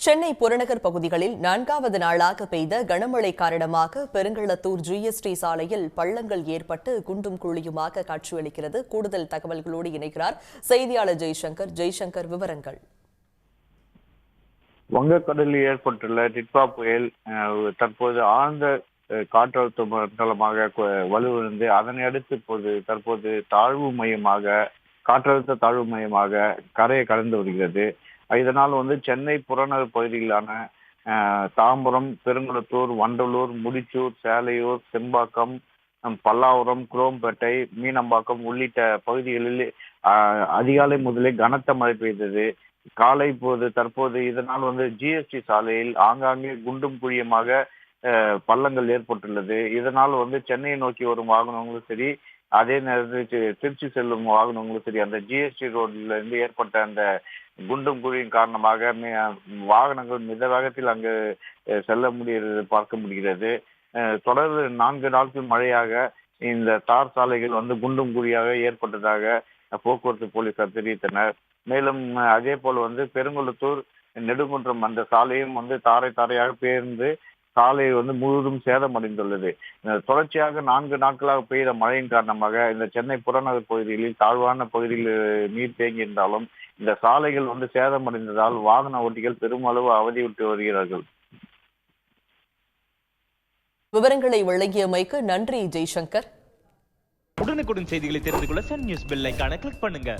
சென்னை புறநகர் பகுதிகளில் 4வது நாளாக பெய்த கனமழை காரணமாக பெருங்களத்தூர் ஜிஎஸ்டி சாலையில் பள்ளங்கள் ஏற்பட்டு குண்டும் குழியுமாக காட்சியளிக்கிறது. கூடுதல் தகவல்களோடு இணைக்கிறார் செய்தியாளர் ஜெய்சங்கர். ஜெய்சங்கர், விவரங்கள். வங்கக்கடலில் ஏற்பட்டுள்ள டிட்வா புயல் தற்போது ஆழ்ந்த காற்றழுத்த மண்டலமாக வலுவிழந்து அதனை அடுத்து தற்போது காற்றழுத்த தாழ்வு மையமாக கரையை கடந்து வருகிறது. இதனால் சென்னை புறநகர் பகுதிகளான தாம்பரம், பெருங்குளத்தூர், வண்டலூர், முடிச்சூர், சேலையூர், செம்பாக்கம், பல்லாவரம், குரோம்பேட்டை, மீனம்பாக்கம் உள்ளிட்ட பகுதிகளில் அதிகாலை முதலே கனத்த மழை பெய்தது. தற்போது இதனால் ஜிஎஸ்டி சாலையில் ஆங்காங்கே குண்டும் குழியுமாக பள்ளங்கள் ஏற்பட்டுள்ளது. இதனால் சென்னையை நோக்கி வரும் வாகனங்களும் சரி, அதே நேரத்தில் திருச்சி செல்லும் வாகனங்களும் சரி, அந்த ஜிஎஸ்டி ரோட்ல இருந்து ஏற்பட்ட அந்த குண்டும் குழியின் காரணமாக வாகனங்கள் மித வேகத்தில் அங்கு செல்ல முடிகிறது பார்க்க முடிகிறது. தொடர்ந்து 4 நாட்கள் மழையாக இந்த தார் சாலைகள் குண்டும் குழியாக ஏற்பட்டதாக போக்குவரத்து போலீசார் தெரிவித்தனர். மேலும் அதே போல பெருங்குளத்தூர், நெடுங்குன்றம் அந்த சாலையும் தாரையாக பெயர்ந்து சாலை முழுவதும் சேதமடைந்துள்ளது. தொடர்ச்சியாக 4 நாட்களாக பெய்த மழையின் காரணமாக இந்த சென்னை புறநகர் பகுதிகளில் தாழ்வான பகுதியில் நீர் தேங்கி இருந்தாலும் இந்த சாலைகள் சேதமடைந்ததால் வாகன ஓட்டிகள் பெருமளவு அவதியுற்று வருகிறார்கள். விவரங்களை வழங்கியமைக்கு நன்றி ஜெய்சங்கர். உடனுக்குடன் செய்திகளை தெரிந்து கொள்ள சன் நியூஸ் பெல் ஐகானை கிளிக் பண்ணுங்க.